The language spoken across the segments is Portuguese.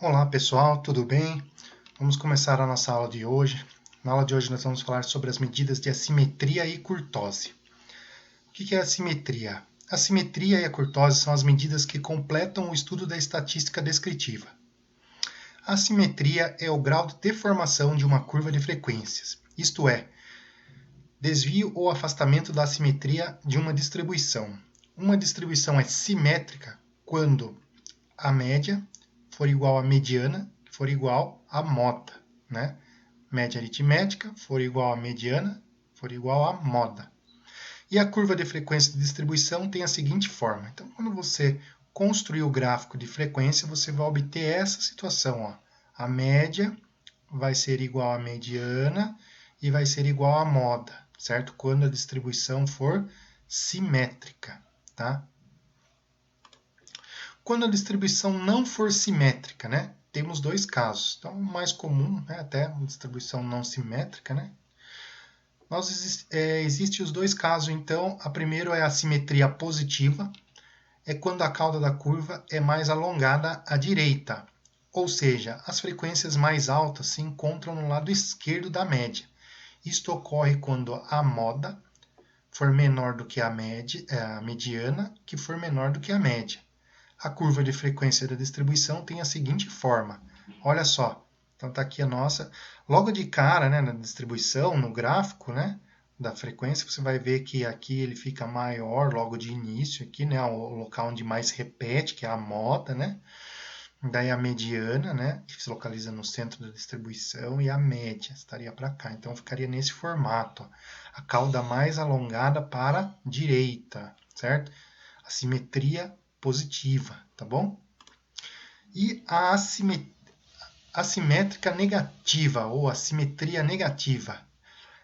Olá pessoal, tudo bem? Vamos começar a nossa aula de hoje. Na aula de hoje nós vamos falar sobre as medidas de assimetria e curtose. O que é assimetria? A assimetria e a curtose são as medidas que completam o estudo da estatística descritiva. A assimetria é o grau de deformação de uma curva de frequências, isto é, desvio ou afastamento da assimetria de uma distribuição. Uma distribuição é simétrica quando a média for igual à mediana, for igual à moda, né? Média aritmética for igual à mediana, for igual à moda. E a curva de frequência de distribuição tem a seguinte forma. Então, quando você construir o gráfico de frequência, você vai obter essa situação. Ó. A média vai ser igual à mediana e vai ser igual à moda, certo? Quando a distribuição for simétrica, tá? Quando a distribuição não for simétrica, né? Temos dois casos. Então, o mais comum, né, até uma distribuição não simétrica, né? Existem os dois casos, então. A primeira é a simetria positiva, é quando a cauda da curva é mais alongada à direita, ou seja, as frequências mais altas se encontram no lado esquerdo da média. Isto ocorre quando a moda for menor do que a mediana, que for menor do que a média. A curva de frequência da distribuição tem a seguinte forma. Olha só. Então está aqui a nossa. Logo de cara, né, na distribuição, no gráfico, né, da frequência, você vai ver que aqui ele fica maior logo de início, aqui, né, o local onde mais repete, que é a moda, né? Daí a mediana, né, que se localiza no centro da distribuição, e a média estaria para cá. Então ficaria nesse formato. Ó. A cauda mais alongada para a direita, certo? A simetria positiva, tá bom? E a assimétrica negativa, ou assimetria negativa,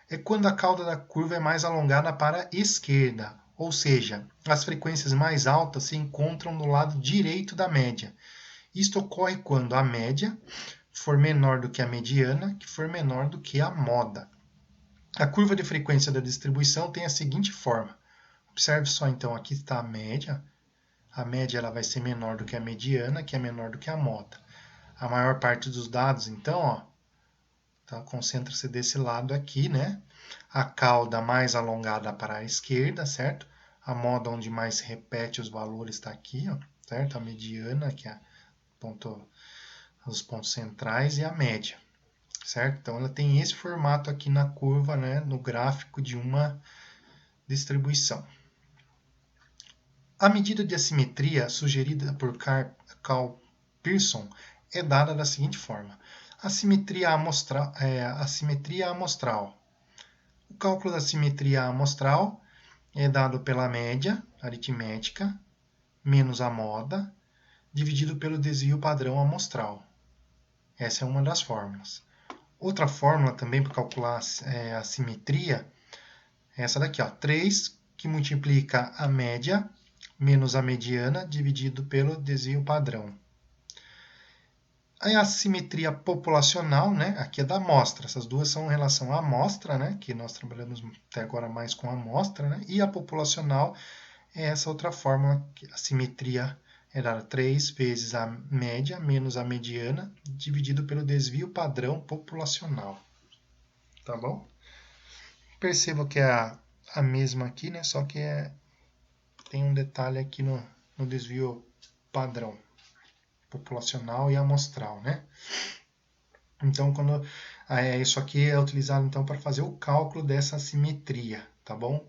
é quando a cauda da curva é mais alongada para a esquerda, ou seja, as frequências mais altas se encontram no lado direito da média. Isto ocorre quando a média for menor do que a mediana, que for menor do que a moda. A curva de frequência da distribuição tem a seguinte forma. Observe só, então, aqui está a média. A média ela vai ser menor do que a mediana, que é menor do que a moda. A maior parte dos dados, então, ó, tá, concentra-se desse lado aqui, né? A cauda mais alongada para a esquerda, certo? A moda onde mais repete os valores está aqui, ó, certo? A mediana, que é os pontos centrais, e a média, certo? Então, ela tem esse formato aqui na curva, né, no gráfico de uma distribuição. A medida de assimetria sugerida por Carl Pearson é dada da seguinte forma. Assimetria amostral. O cálculo da simetria amostral é dado pela média aritmética menos a moda dividido pelo desvio padrão amostral. Essa é uma das fórmulas. Outra fórmula também para calcular a simetria é essa daqui, ó, 3, que multiplica a média menos a mediana dividido pelo desvio padrão. A assimetria populacional, né, aqui é da amostra. Essas duas são em relação à amostra, né, que nós trabalhamos até agora mais com a amostra, né, e a populacional é essa outra fórmula, que a simetria é dada 3 vezes a média menos a mediana dividido pelo desvio padrão populacional. Tá bom? Perceba que é a mesma aqui, né, só que tem um detalhe aqui no desvio padrão populacional e amostral, né? Então, isso aqui é utilizado então para fazer o cálculo dessa simetria, tá bom?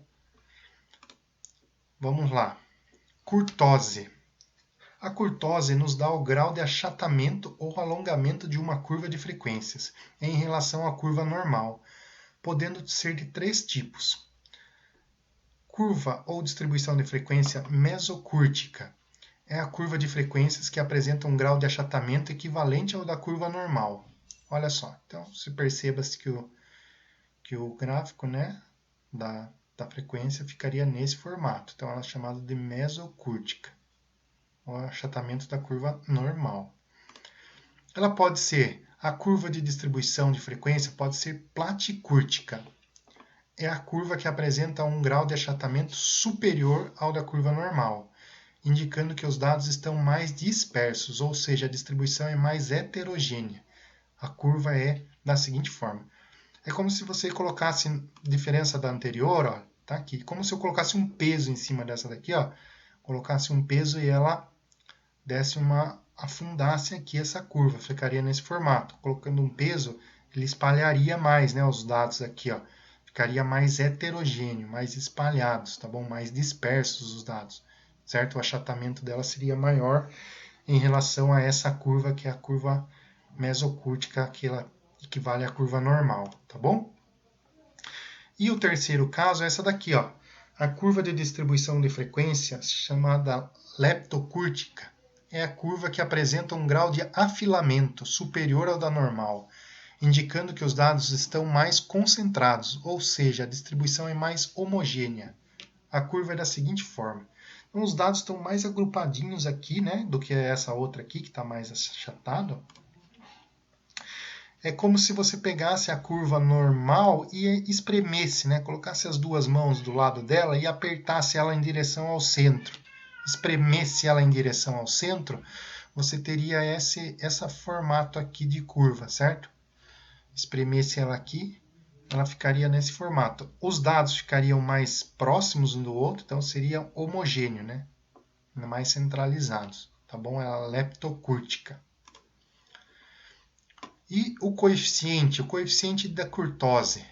Vamos lá. Curtose. A curtose nos dá o grau de achatamento ou alongamento de uma curva de frequências em relação à curva normal, podendo ser de três tipos. Curva ou distribuição de frequência mesocúrtica. É a curva de frequências que apresenta um grau de achatamento equivalente ao da curva normal. Olha só, então se perceba-se que o gráfico, né, da frequência ficaria nesse formato. Então ela é chamada de mesocúrtica, o achatamento da curva normal. Ela pode ser, a curva de distribuição de frequência pode ser platicúrtica. É a curva que apresenta um grau de achatamento superior ao da curva normal. indicando que os dados estão mais dispersos, ou seja, a distribuição é mais heterogênea. A curva é da seguinte forma. É como se você colocasse, diferença da anterior, ó, tá aqui, como se eu colocasse um peso em cima dessa daqui, ó, colocasse um peso e ela afundasse aqui essa curva, ficaria nesse formato. Colocando um peso, ele espalharia mais, né, os dados aqui, ó, ficaria mais heterogêneo, mais espalhados, tá bom? Mais dispersos os dados, certo? O achatamento dela seria maior em relação a essa curva, que é a curva mesocúrtica, que ela equivale à curva normal, tá bom? E o terceiro caso é essa daqui, ó, a curva de distribuição de frequência, chamada leptocúrtica. É a curva que apresenta um grau de afilamento superior ao da normal, indicando que os dados estão mais concentrados, ou seja, a distribuição é mais homogênea. A curva é da seguinte forma. Então, os dados estão mais agrupadinhos aqui, né, do que essa outra aqui, que está mais achatado. É como se você pegasse a curva normal e espremesse, né, colocasse as duas mãos do lado dela e apertasse ela em direção ao centro. Espremesse ela em direção ao centro, você teria esse formato aqui de curva, certo? Espremesse ela aqui, ela ficaria nesse formato. Os dados ficariam mais próximos um do outro, então seria homogêneo, né? Mais centralizados, tá bom? É a leptocúrtica. E o coeficiente da curtose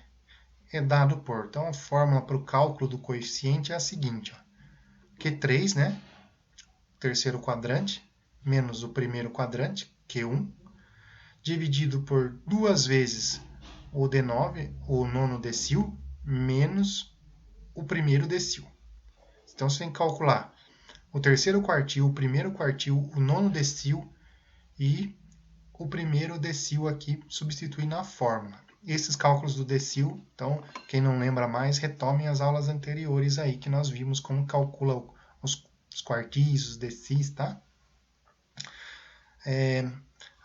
é dado por, então a fórmula para o cálculo do coeficiente é a seguinte, ó, Q3, né? Terceiro quadrante, menos o primeiro quadrante, Q1, dividido por 2 vezes o D9, o nono decil, menos o primeiro decil. Então, você tem que calcular o terceiro quartil, o primeiro quartil, o nono decil e o primeiro decil aqui, substituir na fórmula. Esses cálculos do decil, então, quem não lembra mais, retomem as aulas anteriores aí, que nós vimos como calcula os quartis, os decis, tá?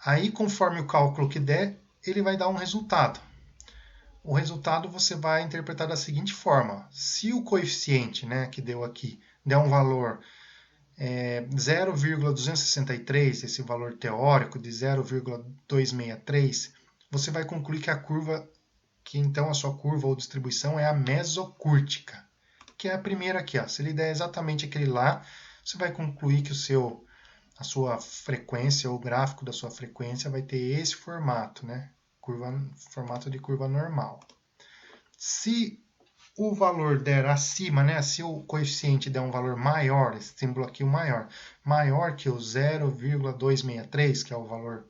Aí, conforme o cálculo que der, ele vai dar um resultado. O resultado você vai interpretar da seguinte forma. Se o coeficiente, né, que deu aqui, der um valor 0,263, esse valor teórico de 0,263, você vai concluir que a curva, que então a sua curva ou distribuição é a mesocúrtica, que é a primeira aqui. Ó. Se ele der exatamente aquele lá, você vai concluir que a sua frequência, ou o gráfico da sua frequência vai ter esse formato, né? Formato de curva normal. Se o valor der acima, né? Se o coeficiente der um valor maior, esse símbolo aqui, o maior que o 0,263, que é o valor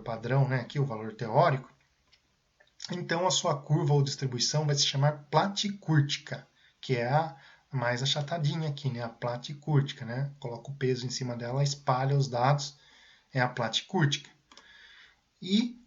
padrão, né? Aqui o valor teórico, então a sua curva ou distribuição vai se chamar platicúrtica, que é a mais achatadinha aqui, né? A platicúrtica, né? Coloca o peso em cima dela, espalha os dados, é a platicúrtica. E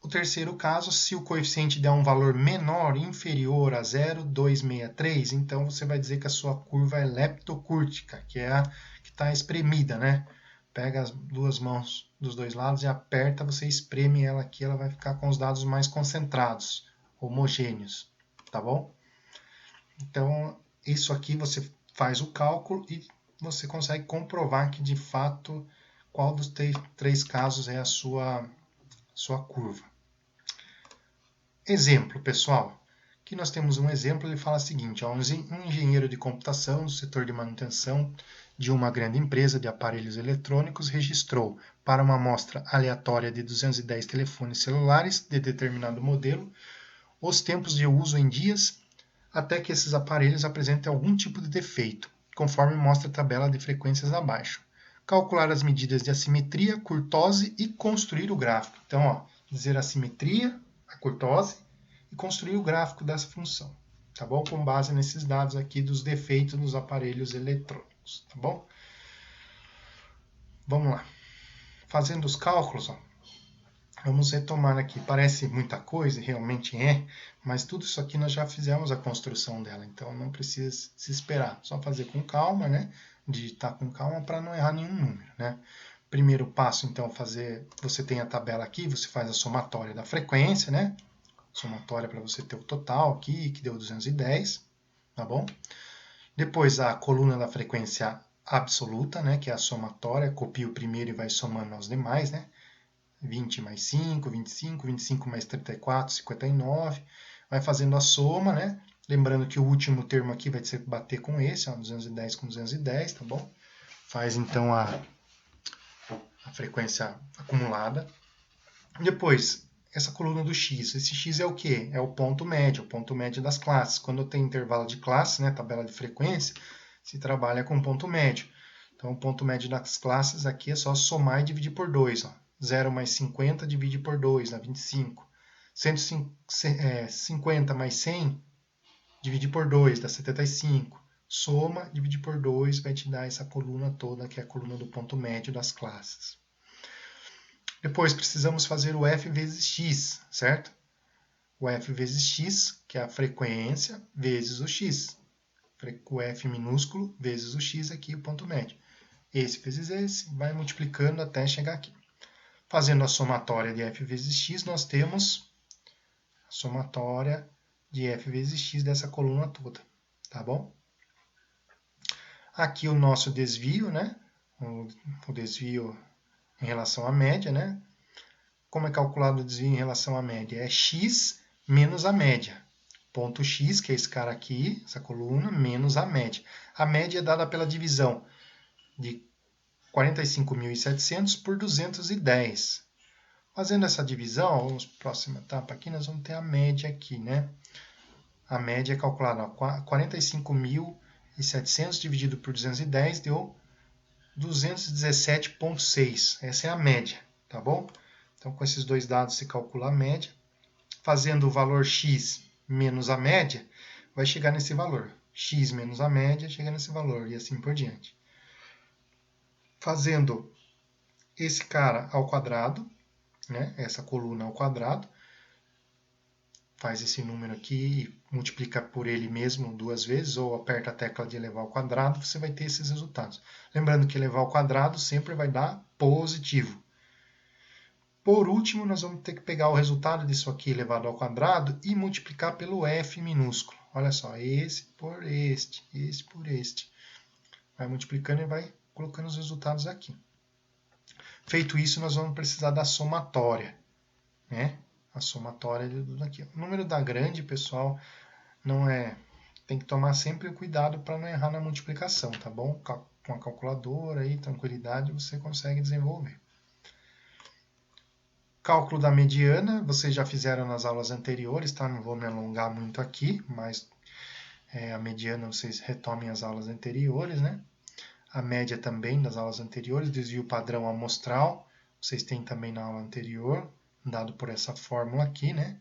o terceiro caso, se o coeficiente der um valor menor, inferior a 0,263, então você vai dizer que a sua curva é leptocúrtica, que é a que está espremida, né? Pega as duas mãos dos dois lados e aperta, você espreme ela aqui, ela vai ficar com os dados mais concentrados, homogêneos, tá bom? Então, isso aqui você faz o cálculo e você consegue comprovar que, de fato, qual dos três casos é a sua curva. Exemplo, pessoal. Aqui nós temos um exemplo, ele fala o seguinte, ó, um engenheiro de computação do setor de manutenção de uma grande empresa de aparelhos eletrônicos registrou para uma amostra aleatória de 210 telefones celulares de determinado modelo os tempos de uso em dias até que esses aparelhos apresentem algum tipo de defeito, conforme mostra a tabela de frequências abaixo. Calcular as medidas de assimetria, curtose e construir o gráfico. Então, ó, dizer a assimetria, a curtose e construir o gráfico dessa função, tá bom? Com base nesses dados aqui dos defeitos dos aparelhos eletrônicos, tá bom? Vamos lá. Fazendo os cálculos, ó, vamos retomar aqui. Parece muita coisa, realmente é, mas tudo isso aqui nós já fizemos a construção dela, então não precisa se esperar. Só fazer com calma, né? Digitar com calma para não errar nenhum número, né? Primeiro passo, então, você tem a tabela aqui, você faz a somatória da frequência, né? Somatória para você ter o total aqui, que deu 210, tá bom? Depois a coluna da frequência absoluta, né, que é a somatória, copia o primeiro e vai somando aos demais, né? 20 mais 5, 25, 25 mais 34, 59. Vai fazendo a soma, né? Lembrando que o último termo aqui vai ser bater com esse, ó, 210 com 210, tá bom? Faz então a frequência acumulada. Depois, essa coluna do x. Esse x é o quê? É o ponto médio das classes. Quando tem intervalo de classe, né, tabela de frequência, se trabalha com ponto médio. Então, o ponto médio das classes aqui é só somar e dividir por 2. Ó. 0 mais 50 divide por 2, dá 25. 150 mais 100 dividir por 2, dá 75. Soma, dividir por 2, vai te dar essa coluna toda, que é a coluna do ponto médio das classes. Depois, precisamos fazer o f vezes x, certo? O f vezes x, que é a frequência, vezes o x. O f minúsculo vezes o x aqui, o ponto médio. Esse vezes esse, vai multiplicando até chegar aqui. Fazendo a somatória de f vezes x, nós temos a somatória de f vezes x dessa coluna toda, tá bom? Aqui o nosso desvio, né? O desvio em relação à média, né? Como é calculado o desvio em relação à média? É x menos a média. Ponto x, que é esse cara aqui, essa coluna, menos a média. A média é dada pela divisão de 45.700 por 210. Fazendo essa divisão, vamos para a próxima etapa aqui, nós vamos ter a média aqui, né? A média é calculada, 45.700 dividido por 210 deu 217,6. Essa é a média, tá bom? Então, com esses dois dados, se calcula a média. Fazendo o valor x menos a média, vai chegar nesse valor. X menos a média chega nesse valor, e assim por diante. Fazendo esse cara ao quadrado, né, essa coluna ao quadrado, faz esse número aqui e multiplica por ele mesmo duas vezes, ou aperta a tecla de elevar ao quadrado, você vai ter esses resultados. Lembrando que elevar ao quadrado sempre vai dar positivo. Por último, nós vamos ter que pegar o resultado disso aqui elevado ao quadrado e multiplicar pelo f minúsculo. Olha só, esse por este, esse por este. Vai multiplicando e vai colocando os resultados aqui. Feito isso, nós vamos precisar da somatória, né? A somatória de tudo aqui. O número da grande, pessoal, não é... Tem que tomar sempre o cuidado para não errar na multiplicação, tá bom? Com a calculadora aí, tranquilidade, você consegue desenvolver. Cálculo da mediana, vocês já fizeram nas aulas anteriores, tá? Não vou me alongar muito aqui, mas a mediana vocês retomem as aulas anteriores, né? A média também das aulas anteriores, desvio padrão amostral, vocês têm também na aula anterior, dado por essa fórmula aqui, né?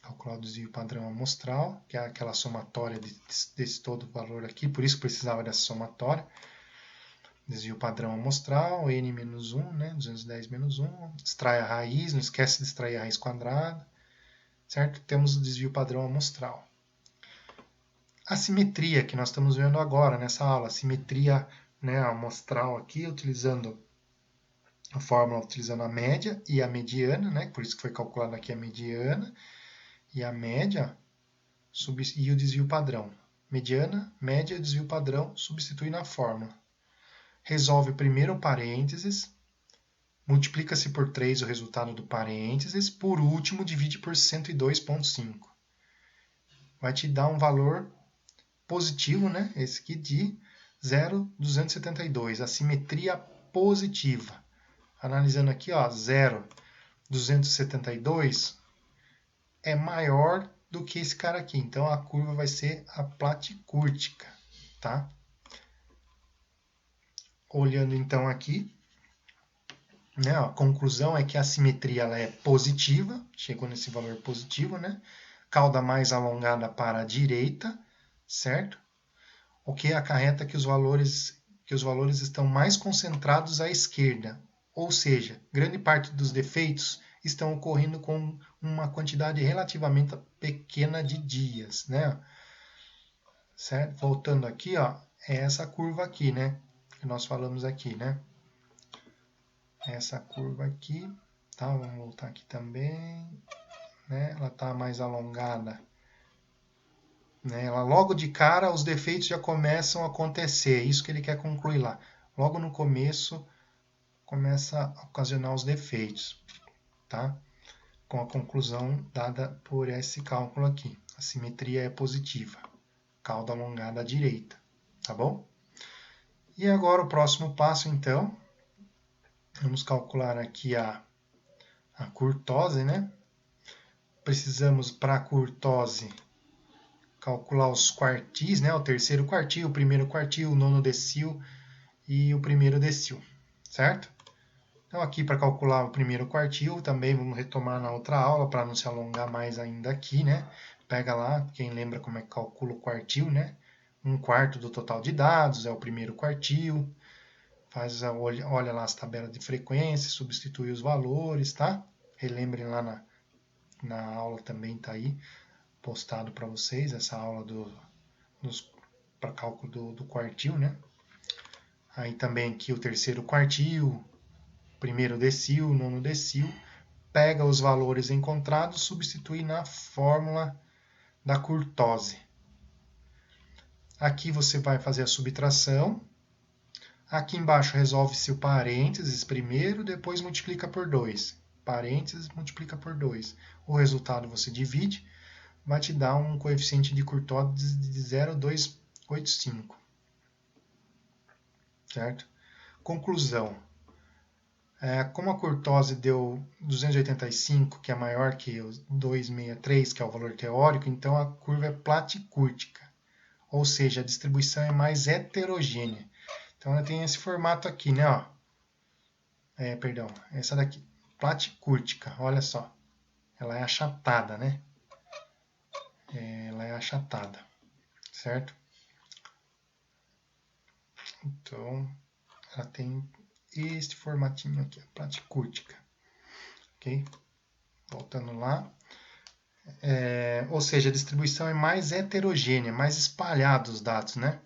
Calcular o desvio padrão amostral, que é aquela somatória desse todo valor aqui, por isso precisava dessa somatória. Desvio padrão amostral, n menos 1, né? 210 menos 1, extrai a raiz, não esquece de extrair a raiz quadrada, certo? Temos o desvio padrão amostral. A simetria que nós estamos vendo agora nessa aula, a simetria, né, amostral aqui, utilizando a fórmula, utilizando a média e a mediana, né? Por isso que foi calculada aqui a mediana e a média e o desvio padrão. Mediana, média e desvio padrão, substitui na fórmula. Resolve primeiro o parênteses, multiplica-se por 3 o resultado do parênteses, por último divide por 102,5. Vai te dar um valor positivo, né? Esse aqui de 0,272, a simetria positiva. Analisando aqui, ó, 0,272 é maior do que esse cara aqui, então a curva vai ser a platicúrtica, tá? Olhando então aqui, né, a conclusão é que a simetria ela é positiva, chegou nesse valor positivo, né? Cauda mais alongada para a direita, certo? O que acarreta que os valores estão mais concentrados à esquerda, ou seja, grande parte dos defeitos estão ocorrendo com uma quantidade relativamente pequena de dias, né? Certo? Voltando aqui, ó, é essa curva aqui, né? Que nós falamos aqui, né? Essa curva aqui, tá? Vamos voltar aqui também, né? Ela está mais alongada né? Logo de cara, os defeitos já começam a acontecer. Isso que ele quer concluir lá. Logo no começo, começa a ocasionar os defeitos, tá? Com a conclusão dada por esse cálculo aqui. A simetria é positiva. Cauda alongada à direita, tá bom? E agora o próximo passo, então, vamos calcular aqui a curtose, né? Precisamos, para a curtose, calcular os quartis, né? O terceiro quartil, o primeiro quartil, o nono decil e o primeiro decil, certo? Então, aqui para calcular o primeiro quartil, também vamos retomar na outra aula, para não se alongar mais ainda aqui, né? Pega lá, quem lembra como é que calcula o quartil, né? 1/4 do total de dados é o primeiro quartil. Olha lá as tabelas de frequência, substitui os valores, tá? Relembrem lá na aula também, tá aí postado para vocês, essa aula para cálculo do quartil, né? Aí também aqui o terceiro quartil, primeiro decil, nono decil, pega os valores encontrados, substitui na fórmula da curtose. Aqui você vai fazer a subtração. Aqui embaixo resolve-se o parênteses primeiro, depois multiplica por 2. Parênteses, multiplica por 2. O resultado você divide, vai te dar um coeficiente de curtose de 0,285. Certo? Conclusão. Como a curtose deu 285, que é maior que o 263, que é o valor teórico, então a curva é platicúrtica. Ou seja, a distribuição é mais heterogênea. Então ela tem esse formato aqui, né? Ó. Perdão, essa daqui, platicúrtica, olha só. Ela é achatada, né? Ela é achatada, certo? Então, ela tem este formatinho aqui, a platicúrtica. Ok? Voltando lá. Ou seja, a distribuição é mais heterogênea, mais espalhada os dados, né?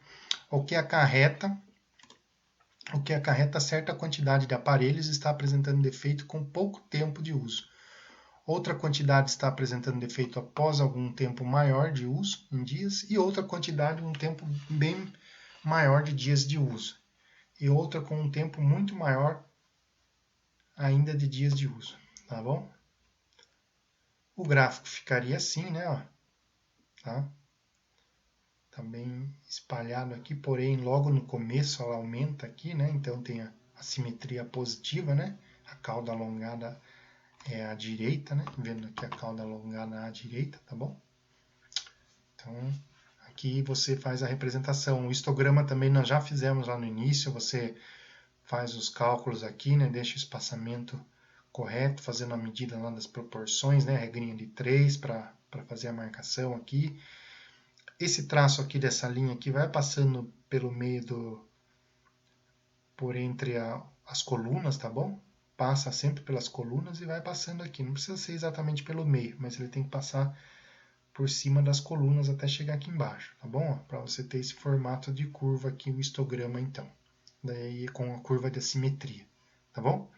O que acarreta certa quantidade de aparelhos está apresentando defeito com pouco tempo de uso. Outra quantidade está apresentando defeito após algum tempo maior de uso, em dias, e outra quantidade um tempo bem maior de dias de uso. E outra com um tempo muito maior ainda de dias de uso, tá bom? O gráfico ficaria assim, né? Ó, tá? Tá bem espalhado aqui, porém logo no começo ela aumenta aqui, né? Então tem a simetria positiva, né? A cauda alongada é à direita, né? Vendo aqui a cauda alongada à direita, tá bom? Então aqui você faz a representação. O histograma também nós já fizemos lá no início, você faz os cálculos aqui, né? Deixa o espaçamento correto, fazendo a medida lá das proporções, né? Regrinha de 3 para fazer a marcação aqui. Esse traço aqui dessa linha aqui vai passando pelo meio por entre as colunas, tá bom? Passa sempre pelas colunas e vai passando aqui. Não precisa ser exatamente pelo meio, mas ele tem que passar por cima das colunas até chegar aqui embaixo, tá bom? Para você ter esse formato de curva aqui, o histograma então. Daí com a curva de simetria, tá bom?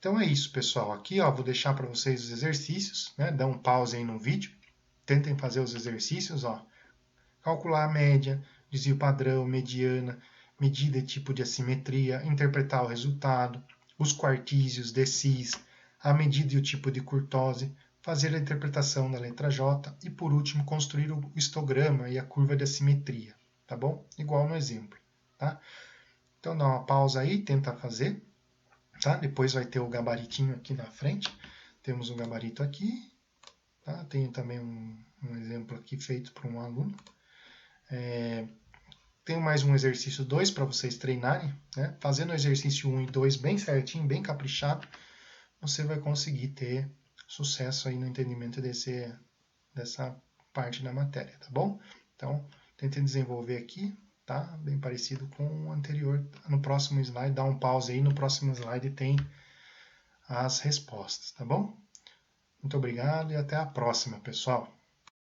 Então é isso, pessoal. Aqui ó, vou deixar para vocês os exercícios, né? Dá um pause aí no vídeo. Tentem fazer os exercícios, ó. Calcular a média, desvio padrão, mediana, medida e tipo de assimetria, interpretar o resultado, os quartis e os decis, a medida e o tipo de curtose, fazer a interpretação da letra J e, por último, construir o histograma e a curva de assimetria, tá bom? Igual no exemplo, tá? Então dá uma pausa aí, tenta fazer, tá? Depois vai ter o gabaritinho aqui na frente. Temos um gabarito aqui, tá? Tenho também um exemplo aqui feito por um aluno. Tenho mais um exercício 2 para vocês treinarem, né? Fazendo o exercício 1 e 2 bem certinho, bem caprichado, você vai conseguir ter sucesso aí no entendimento dessa parte da matéria, tá bom? Então, tentem desenvolver aqui, tá? Bem parecido com o anterior. No próximo slide, dá um pause aí, no próximo slide tem as respostas, tá bom? Muito obrigado e até a próxima, pessoal!